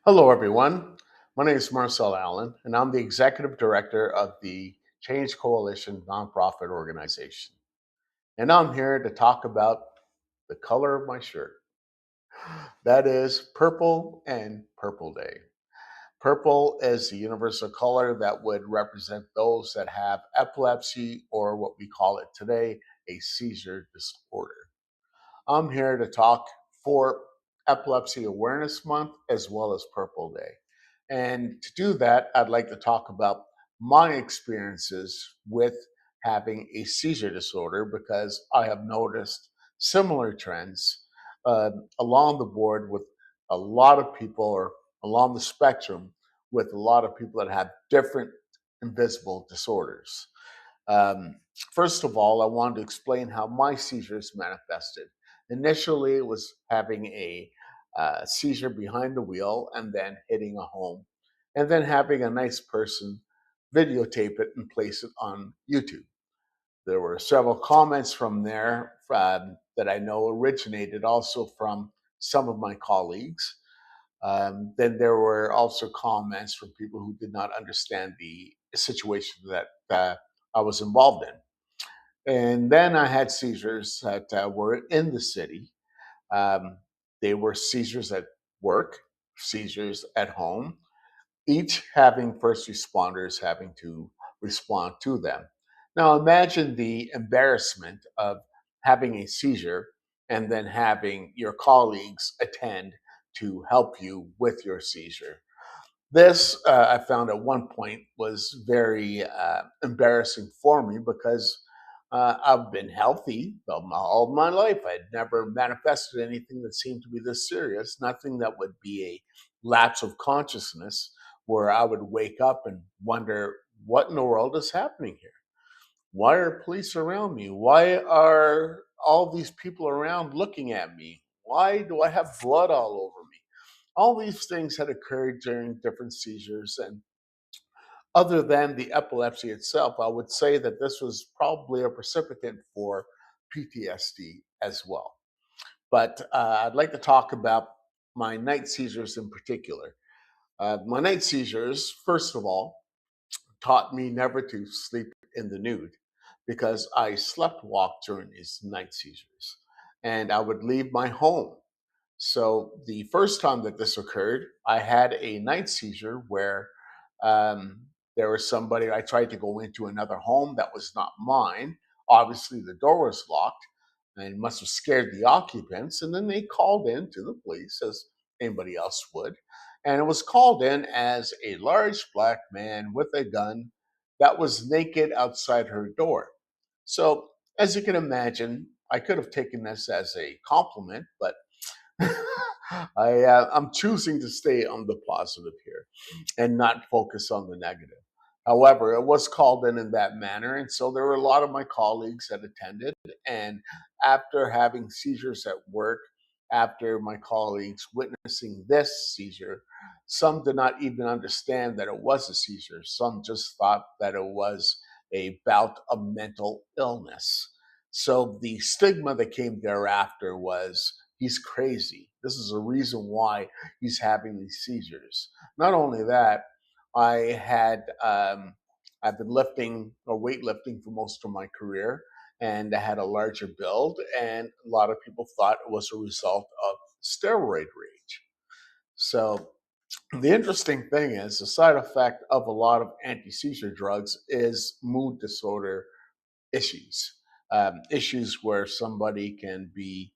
Hello, everyone. My name is Marcel Allen, and I'm the Executive Director of the Change Coalition nonprofit organization. And I'm here to talk about the color of my shirt. That is purple and Purple Day. Purple is the universal color that would represent those that have epilepsy, or what we call it today, a seizure disorder. I'm here to talk for Epilepsy Awareness Month as well as Purple Day. And to do that, I'd like to talk about my experiences with having a seizure disorder because I have noticed similar trends uh, along the board with a lot of people, or along the spectrum with a lot of people that have different invisible disorders. Um, First of all, I wanted to explain how my seizures manifested. Initially, it was having a seizure behind the wheel and then hitting a home, and then having a nice person videotape it and place it on YouTube. There were several comments from there that I know originated also from some of my colleagues. Then there were also comments from people who did not understand the situation that I was involved in. And then I had seizures that were in the city. Um, they were seizures at work, seizures at home, each having first responders having to respond to them. Now imagine the embarrassment of having a seizure and then having your colleagues attend to help you with your seizure. This, I found at one point, was very embarrassing for me because I've been healthy all my life. I'd never manifested anything that seemed to be this serious, nothing that would be a lapse of consciousness where I would wake up and wonder, what in the world is happening here? Why are police around me? Why are all these people around looking at me? Why do I have blood all over me? All these things had occurred during different seizures. And other than the epilepsy itself, I would say that this was probably a precipitant for PTSD as well. But I'd like to talk about my night seizures in particular. My night seizures, first of all, taught me never to sleep in the nude because I slept walk during these night seizures and I would leave my home. So the first time that this occurred, I had a night seizure where there was somebody, I tried to go into another home that was not mine. Obviously, the door was locked and must have scared the occupants. And then they called in to the police, as anybody else would. And it was called in as a large black man with a gun that was naked outside her door. So, as you can imagine, I could have taken this as a compliment, but I'm choosing to stay on the positive here and not focus on the negative. However, it was called in that manner, and so there were a lot of my colleagues that attended. And after having seizures at work, after my colleagues witnessing this seizure, some did not even understand that it was a seizure. Some just thought that it was a bout of mental illness. So the stigma that came thereafter was, he's crazy. This is a reason why he's having these seizures. Not only that, I had I've been lifting or weightlifting for most of my career, and I had a larger build, and a lot of people thought it was a result of steroid rage. So the interesting thing is the side effect of a lot of anti-seizure drugs is mood disorder issues, issues where somebody can be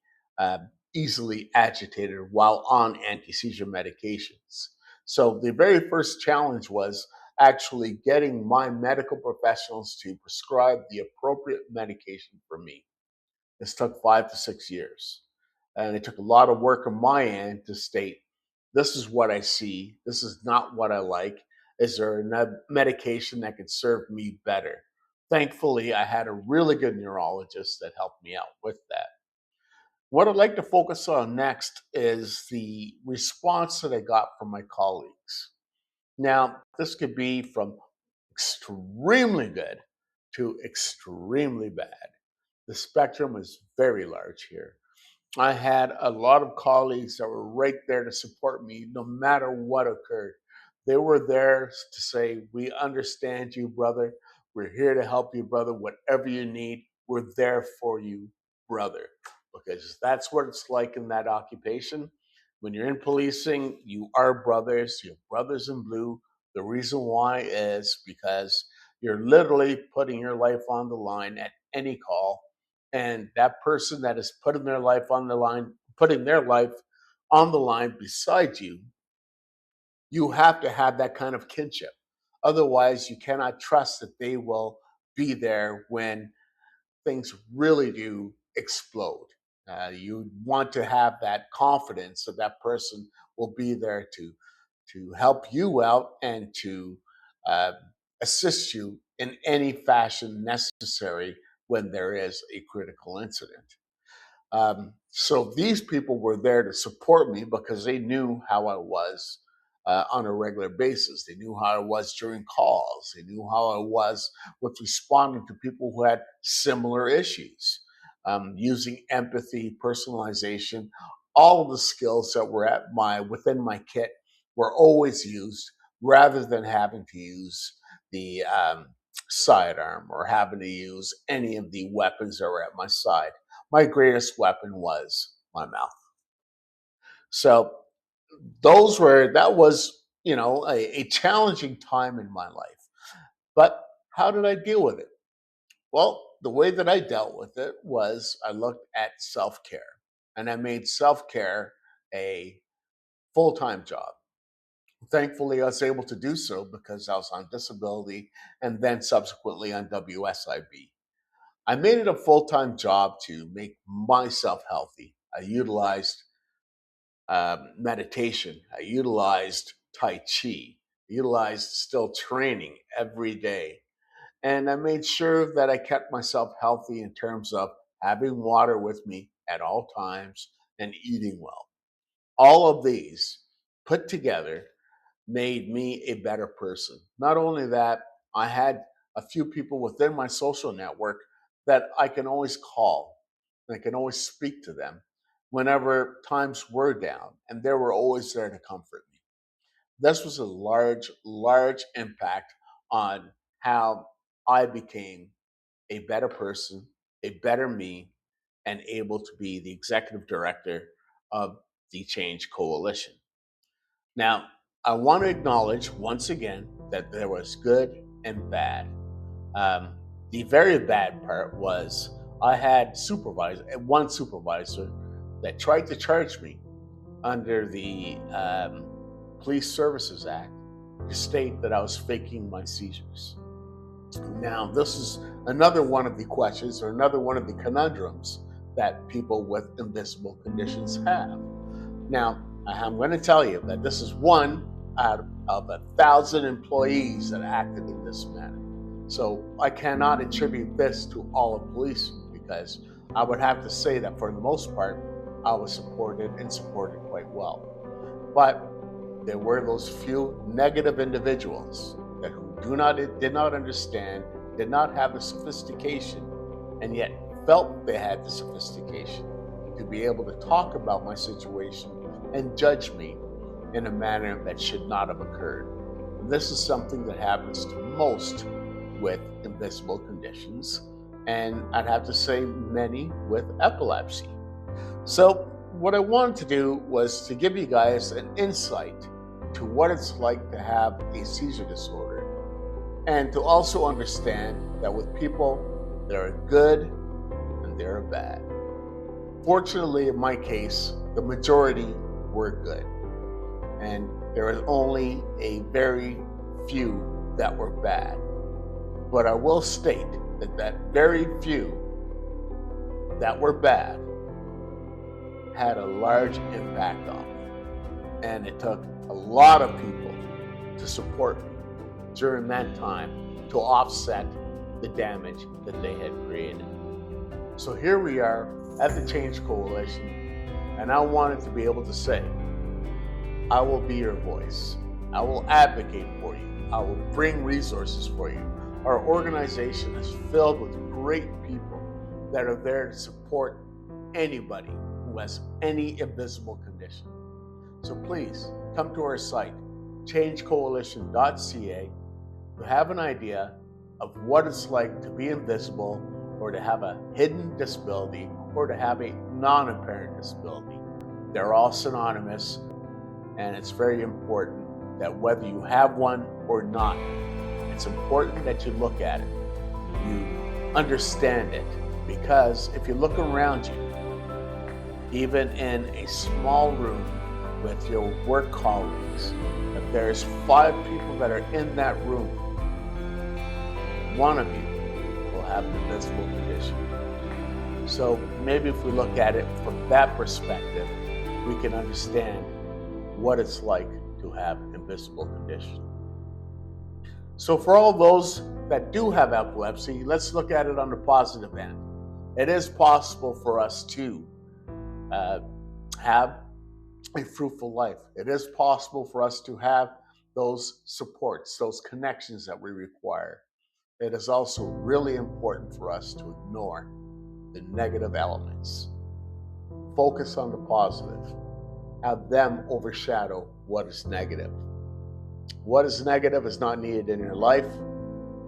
easily agitated while on anti seizure medications. So, the very first challenge was actually getting my medical professionals to prescribe the appropriate medication for me. This took 5 to 6 years. And it took a lot of work on my end to state, this is what I see. This is not what I like. Is there a medication that could serve me better? Thankfully, I had a really good neurologist that helped me out with that. What I'd like to focus on next is the response that I got from my colleagues. Now, this could be from extremely good to extremely bad. The spectrum is very large here. I had a lot of colleagues that were right there to support me no matter what occurred. They were there to say, "We understand you, brother. We're here to help you, brother. Whatever you need, we're there for you, brother." Because that's what it's like in that occupation. When you're in policing, you are brothers, you're brothers in blue. The reason why is because you're literally putting your life on the line at any call, and that person that is putting their life on the line, putting their life on the line beside you, you have to have that kind of kinship. Otherwise, you cannot trust that they will be there when things really do explode. You want to have that confidence that that person will be there to help you out and to uh, assist you in any fashion necessary when there is a critical incident. So these people were there to support me because they knew how I was on a regular basis. They knew how I was during calls. They knew how I was with responding to people who had similar issues, using empathy, personalization, all of the skills that were at my within my kit were always used rather than having to use the sidearm or having to use any of the weapons that were at my side. My greatest weapon was my mouth. So that was, a challenging time in my life. But how did I deal with it? Well, the way that I dealt with it was I looked at self care and I made self care a full time job. Thankfully, I was able to do so because I was on disability and then subsequently on WSIB. I made it a full time job to make myself healthy. I utilized meditation, I utilized Tai Chi, utilized still training every day. And I made sure that I kept myself healthy in terms of having water with me at all times and eating well. All of these put together made me a better person. Not only that, I had a few people within my social network that I can always call. I can always speak to them whenever times were down, and they were always there to comfort me. This was a large, large impact on how I became a better person, a better me, and able to be the executive director of the Change Coalition. Now, I want to acknowledge once again that there was good and bad. Um, the very bad part was I had one supervisor that tried to charge me under the Police Services Act to state that I was faking my seizures. Now, this is another one of the questions or another one of the conundrums that people with invisible conditions have. Now, I'm going to tell you that this is one out of 1,000 employees that acted in this manner. So I cannot attribute this to all of police because I would have to say that for the most part, I was supported quite well. But there were those few negative individuals that did not understand, did not have the sophistication, and yet felt they had the sophistication to be able to talk about my situation and judge me in a manner that should not have occurred. And this is something that happens to most with invisible conditions, and I'd have to say many with epilepsy. So what I wanted to do was to give you guys an insight to what it's like to have a seizure disorder, and to also understand that with people, there are good and there are bad. Fortunately, in my case, the majority were good, and there is only a very few that were bad. But I will state that very few that were bad had a large impact on me, and it took a lot of people to support me during that time to offset the damage that they had created. So here we are at the Change Coalition, and I wanted to be able to say, I will be your voice. I will advocate for you. I will bring resources for you. Our organization is filled with great people that are there to support anybody who who has any invisible condition. So please come to our site, changecoalition.ca, to have an idea of what it's like to be invisible, or to have a hidden disability, or to have a non-apparent disability. They're all synonymous, and it's very important that whether you have one or not, it's important that you look at it, you understand it, because if you look around you, even in a small room with your work colleagues, if there's 5 people that are in that room, one of you will have an invisible condition. So maybe if we look at it from that perspective, we can understand what it's like to have invisible condition. So for all those that do have epilepsy, let's look at it on the positive end. It is possible for us to have a fruitful life. It is possible for us to have those supports, those connections that we require. It is also really important for us to ignore the negative elements. Focus on the positive. Have them overshadow what is negative. What is negative is not needed in your life.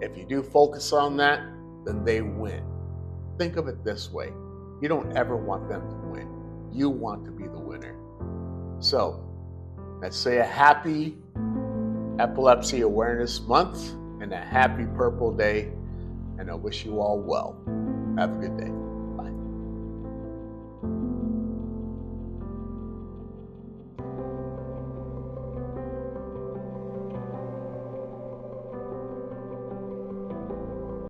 If you do focus on that, then they win. Think of it this way. You don't ever want them to win. You want to be the winner. So, let's say a happy Epilepsy Awareness Month and a happy Purple Day, and I wish you all well. Have a good day.